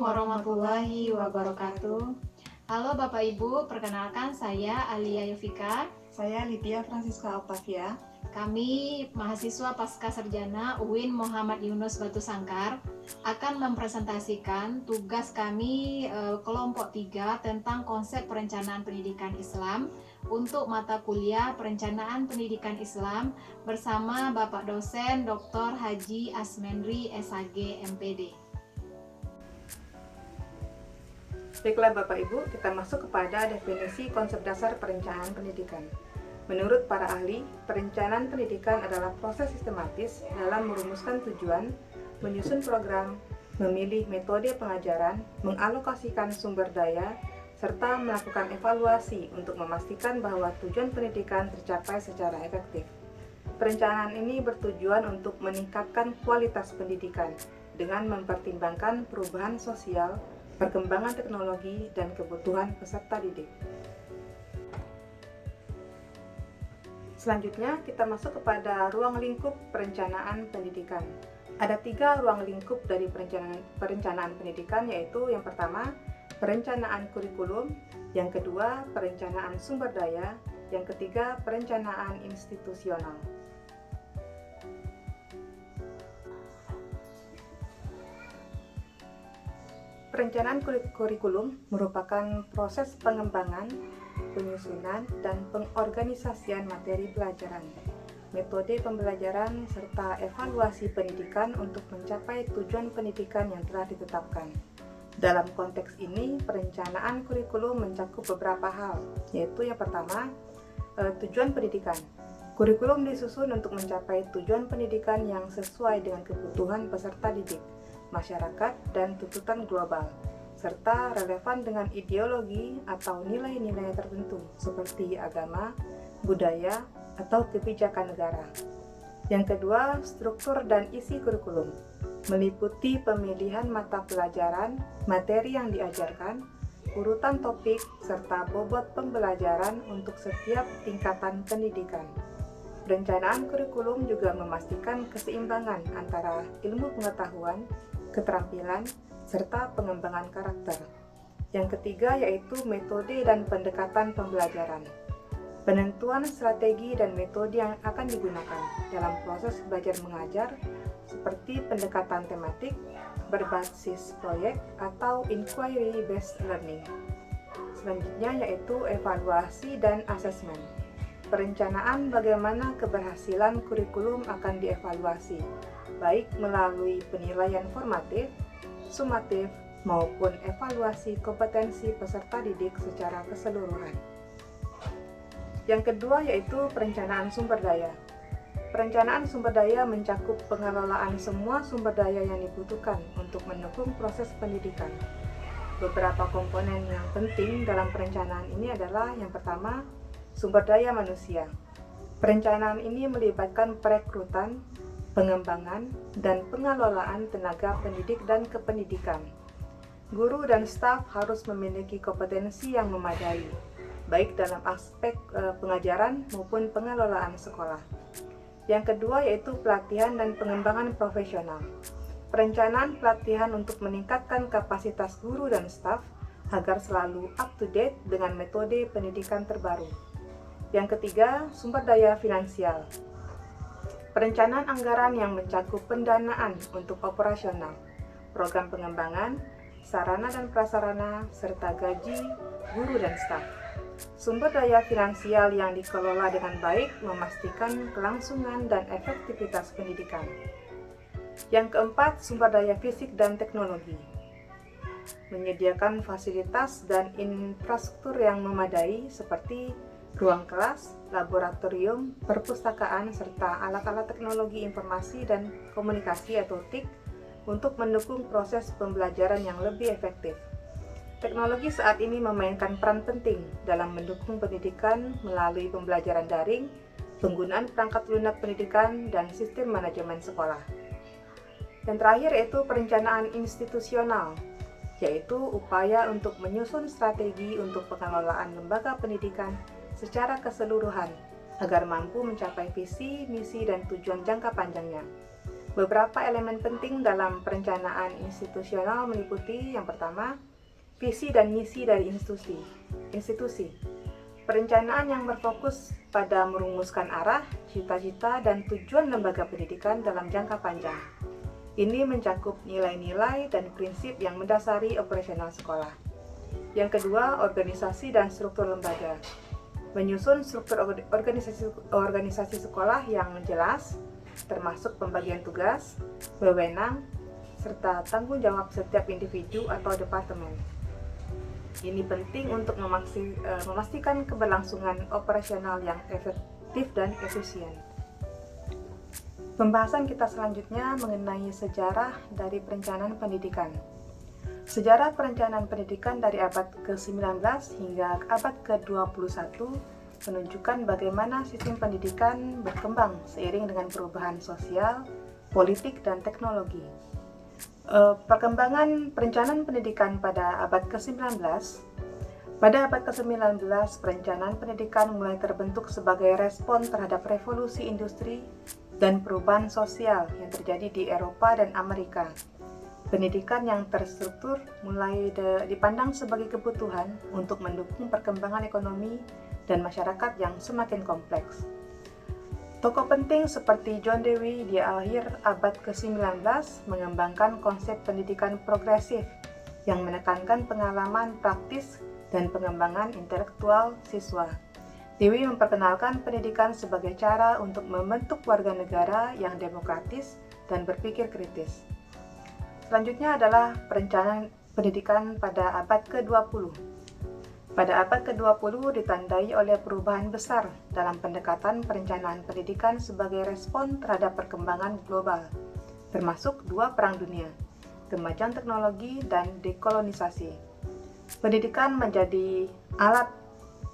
warahmatullahi wabarakatuh. Halo Bapak Ibu, perkenalkan saya Alia Yovika. Saya Lydia Francisca Octavia. Kami mahasiswa Pasca Sarjana UIN Muhammad Yunus Batu Sangkar akan mempresentasikan tugas kami kelompok 3 tentang konsep perencanaan pendidikan Islam untuk mata kuliah perencanaan pendidikan Islam bersama Bapak dosen Dr. Haji Asmendri SAG MPD. Baiklah Bapak Ibu, kita masuk kepada definisi konsep dasar perencanaan pendidikan. Menurut para ahli, perencanaan pendidikan adalah proses sistematis dalam merumuskan tujuan, menyusun program, memilih metode pengajaran, mengalokasikan sumber daya, serta melakukan evaluasi untuk memastikan bahwa tujuan pendidikan tercapai secara efektif. Perencanaan ini bertujuan untuk meningkatkan kualitas pendidikan dengan mempertimbangkan perubahan sosial, perkembangan teknologi, dan kebutuhan peserta didik. Selanjutnya, kita masuk kepada ruang lingkup perencanaan pendidikan. Ada 3 ruang lingkup dari perencanaan pendidikan, yaitu yang pertama, perencanaan kurikulum, yang kedua, perencanaan sumber daya, yang ketiga, perencanaan institusional. Perencanaan kurikulum merupakan proses pengembangan, penyusunan, dan pengorganisasian materi pelajaran, metode pembelajaran, serta evaluasi pendidikan untuk mencapai tujuan pendidikan yang telah ditetapkan. Dalam konteks ini, perencanaan kurikulum mencakup beberapa hal, yaitu yang pertama, tujuan pendidikan. Kurikulum disusun untuk mencapai tujuan pendidikan yang sesuai dengan kebutuhan peserta didik, masyarakat, dan tuntutan global, serta relevan dengan ideologi atau nilai-nilai tertentu seperti agama, budaya, atau kebijakan negara. Yang kedua, struktur dan isi kurikulum meliputi pemilihan mata pelajaran, materi yang diajarkan, urutan topik, serta bobot pembelajaran untuk setiap tingkatan pendidikan. Perencanaan kurikulum juga memastikan keseimbangan antara ilmu pengetahuan, keterampilan, serta pengembangan karakter. Yang ketiga yaitu metode dan pendekatan pembelajaran. Penentuan strategi dan metode yang akan digunakan dalam proses belajar mengajar seperti pendekatan tematik, berbasis proyek, atau inquiry-based learning. Selanjutnya yaitu evaluasi dan asesmen. Perencanaan bagaimana keberhasilan kurikulum akan dievaluasi, baik melalui penilaian formatif, sumatif, maupun evaluasi kompetensi peserta didik secara keseluruhan. Yang kedua yaitu perencanaan sumber daya. Perencanaan sumber daya mencakup pengelolaan semua sumber daya yang dibutuhkan untuk mendukung proses pendidikan. Beberapa komponen yang penting dalam perencanaan ini adalah yang pertama, sumber daya manusia. Perencanaan ini melibatkan perekrutan, pengembangan, dan pengelolaan tenaga pendidik dan kependidikan. Guru dan staf harus memiliki kompetensi yang memadai, baik dalam aspek pengajaran maupun pengelolaan sekolah. Yang kedua yaitu pelatihan dan pengembangan profesional. Perencanaan pelatihan untuk meningkatkan kapasitas guru dan staf agar selalu up to date dengan metode pendidikan terbaru. Yang ketiga, sumber daya finansial. Perencanaan anggaran yang mencakup pendanaan untuk operasional, program pengembangan, sarana dan prasarana, serta gaji guru dan staf. Sumber daya finansial yang dikelola dengan baik memastikan kelangsungan dan efektivitas pendidikan. Yang keempat, sumber daya fisik dan teknologi. Menyediakan fasilitas dan infrastruktur yang memadai seperti ruang kelas, laboratorium, perpustakaan, serta alat-alat teknologi informasi dan komunikasi atau TIK untuk mendukung proses pembelajaran yang lebih efektif. Teknologi saat ini memainkan peran penting dalam mendukung pendidikan melalui pembelajaran daring, penggunaan perangkat lunak pendidikan, dan sistem manajemen sekolah. Dan terakhir yaitu perencanaan institusional, yaitu upaya untuk menyusun strategi untuk pengelolaan lembaga pendidikan secara keseluruhan agar mampu mencapai visi, misi, dan tujuan jangka panjangnya. Beberapa elemen penting dalam perencanaan institusional meliputi yang pertama, visi dan misi dari institusi. Perencanaan yang berfokus pada merumuskan arah, cita-cita, dan tujuan lembaga pendidikan dalam jangka panjang. Ini mencakup nilai-nilai dan prinsip yang mendasari operasional sekolah. Yang kedua, organisasi dan struktur lembaga. Menyusun struktur organisasi sekolah yang jelas, termasuk pembagian tugas, wewenang, serta tanggung jawab setiap individu atau departemen. Ini penting untuk memastikan keberlangsungan operasional yang efektif dan efisien. Pembahasan kita selanjutnya mengenai sejarah dari perencanaan pendidikan. Sejarah perencanaan pendidikan dari abad ke-19 hingga abad ke-21 menunjukkan bagaimana sistem pendidikan berkembang seiring dengan perubahan sosial, politik, dan teknologi. Perkembangan perencanaan pendidikan pada abad ke-19. Pada abad ke-19, perencanaan pendidikan mulai terbentuk sebagai respon terhadap revolusi industri dan perubahan sosial yang terjadi di Eropa dan Amerika. Pendidikan yang terstruktur mulai dipandang sebagai kebutuhan untuk mendukung perkembangan ekonomi dan masyarakat yang semakin kompleks. Tokoh penting seperti John Dewey di akhir abad ke-19 mengembangkan konsep pendidikan progresif yang menekankan pengalaman praktis dan pengembangan intelektual siswa. Dewey memperkenalkan pendidikan sebagai cara untuk membentuk warga negara yang demokratis dan berpikir kritis. Selanjutnya adalah perencanaan pendidikan pada abad ke-20. Pada abad ke-20 ditandai oleh perubahan besar dalam pendekatan perencanaan pendidikan sebagai respon terhadap perkembangan global, termasuk dua perang dunia, kemajuan teknologi, dan dekolonisasi. Pendidikan menjadi alat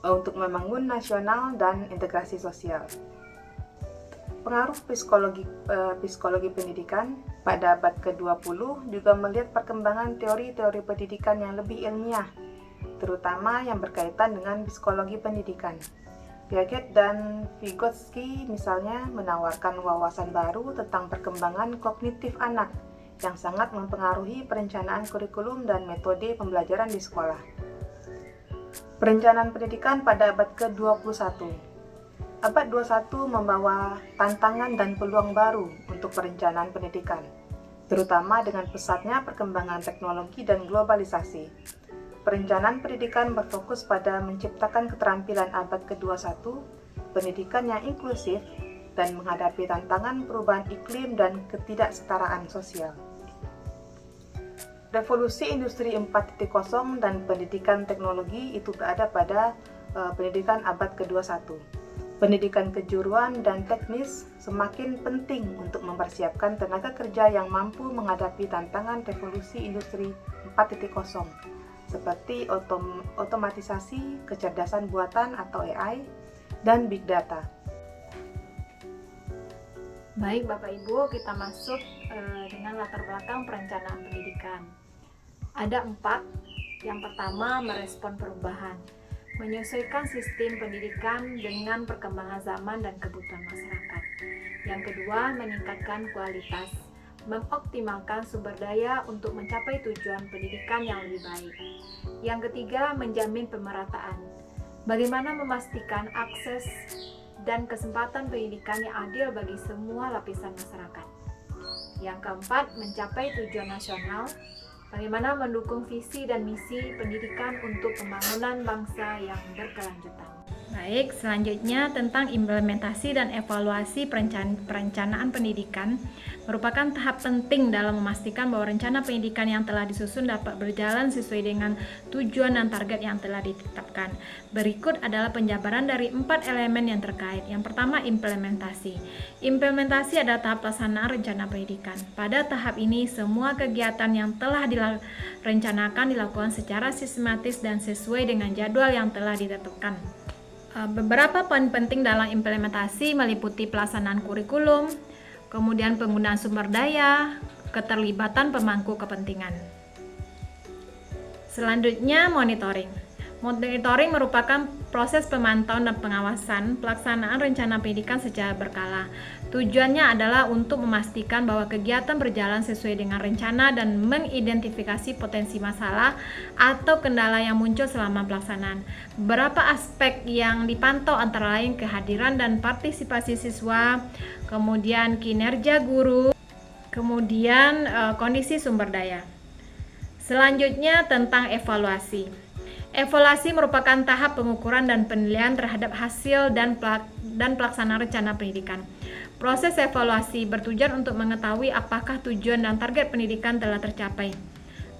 untuk membangun nasional dan integrasi sosial. Pengaruh psikologi pendidikan pada abad ke-20 juga melihat perkembangan teori-teori pendidikan yang lebih ilmiah, terutama yang berkaitan dengan psikologi pendidikan. Piaget dan Vygotsky misalnya menawarkan wawasan baru tentang perkembangan kognitif anak yang sangat mempengaruhi perencanaan kurikulum dan metode pembelajaran di sekolah. Perencanaan pendidikan pada abad ke-21. Abad 21 membawa tantangan dan peluang baru untuk perencanaan pendidikan, terutama dengan pesatnya perkembangan teknologi dan globalisasi. Perencanaan pendidikan berfokus pada menciptakan keterampilan abad ke-21, pendidikan yang inklusif, dan menghadapi tantangan perubahan iklim dan ketidaksetaraan sosial. Revolusi Industri 4.0 dan pendidikan teknologi itu berada pada pendidikan abad ke-21. Pendidikan kejuruan dan teknis semakin penting untuk mempersiapkan tenaga kerja yang mampu menghadapi tantangan revolusi industri 4.0 seperti otomatisasi, kecerdasan buatan atau AI, dan big data. Baik Bapak Ibu, kita masuk dengan latar belakang perencanaan pendidikan. Ada 4. Yang pertama, merespon perubahan, menyesuaikan sistem pendidikan dengan perkembangan zaman dan kebutuhan masyarakat. Yang kedua, meningkatkan kualitas, mengoptimalkan sumber daya untuk mencapai tujuan pendidikan yang lebih baik. Yang ketiga, menjamin pemerataan, bagaimana memastikan akses dan kesempatan pendidikan yang adil bagi semua lapisan masyarakat. Yang keempat, mencapai tujuan nasional, bagaimana mendukung visi dan misi pendidikan untuk pembangunan bangsa yang berkelanjutan. Baik, selanjutnya tentang implementasi dan evaluasi perencanaan pendidikan merupakan tahap penting dalam memastikan bahwa rencana pendidikan yang telah disusun dapat berjalan sesuai dengan tujuan dan target yang telah ditetapkan. Berikut adalah penjabaran dari 4 elemen yang terkait. Yang pertama, implementasi. Implementasi adalah tahap pelaksanaan rencana pendidikan. Pada tahap ini, semua kegiatan yang telah direncanakan dilakukan secara sistematis dan sesuai dengan jadwal yang telah ditetapkan. Beberapa poin penting dalam implementasi meliputi pelaksanaan kurikulum, kemudian penggunaan sumber daya, keterlibatan pemangku kepentingan. Selanjutnya, monitoring. Monitoring merupakan proses pemantauan dan pengawasan pelaksanaan rencana pendidikan secara berkala. Tujuannya adalah untuk memastikan bahwa kegiatan berjalan sesuai dengan rencana dan mengidentifikasi potensi masalah atau kendala yang muncul selama pelaksanaan. Beberapa aspek yang dipantau antara lain kehadiran dan partisipasi siswa, kemudian kinerja guru, kemudian kondisi sumber daya. Selanjutnya tentang evaluasi. Evaluasi merupakan tahap pengukuran dan penilaian terhadap hasil dan pelaksanaan rencana pendidikan. Proses evaluasi bertujuan untuk mengetahui apakah tujuan dan target pendidikan telah tercapai.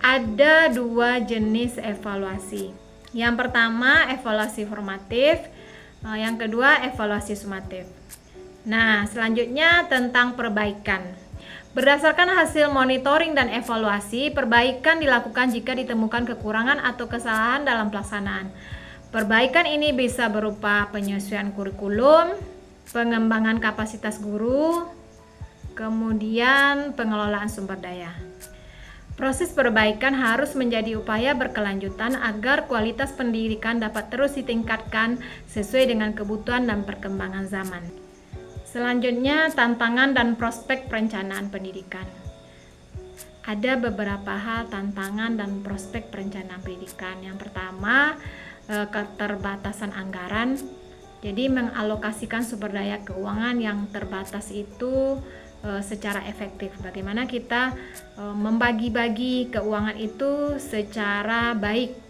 Ada 2 jenis evaluasi. Yang pertama, evaluasi formatif. Yang kedua, evaluasi sumatif. Nah, selanjutnya tentang perbaikan. Berdasarkan hasil monitoring dan evaluasi, perbaikan dilakukan jika ditemukan kekurangan atau kesalahan dalam pelaksanaan. Perbaikan ini bisa berupa penyesuaian kurikulum, pengembangan kapasitas guru, kemudian pengelolaan sumber daya. Proses perbaikan harus menjadi upaya berkelanjutan agar kualitas pendidikan dapat terus ditingkatkan sesuai dengan kebutuhan dan perkembangan zaman. Selanjutnya, tantangan dan prospek perencanaan pendidikan. Ada beberapa hal tantangan dan prospek perencanaan pendidikan. Yang pertama, keterbatasan anggaran. Jadi mengalokasikan sumber daya keuangan yang terbatas itu secara efektif. Bagaimana kita membagi-bagi keuangan itu secara baik.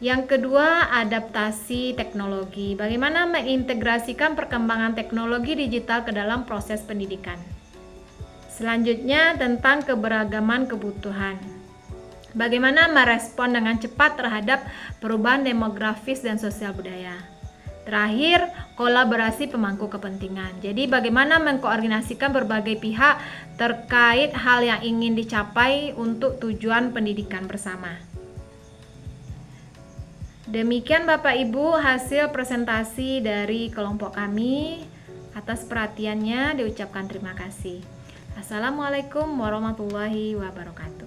Yang kedua, adaptasi teknologi. Bagaimana mengintegrasikan perkembangan teknologi digital ke dalam proses pendidikan. Selanjutnya, tentang keberagaman kebutuhan. Bagaimana merespon dengan cepat terhadap perubahan demografis dan sosial budaya. Terakhir, kolaborasi pemangku kepentingan. Jadi, bagaimana mengkoordinasikan berbagai pihak terkait hal yang ingin dicapai untuk tujuan pendidikan bersama. Demikian Bapak Ibu hasil presentasi dari kelompok kami. Atas perhatiannya diucapkan terima kasih. Assalamualaikum warahmatullahi wabarakatuh.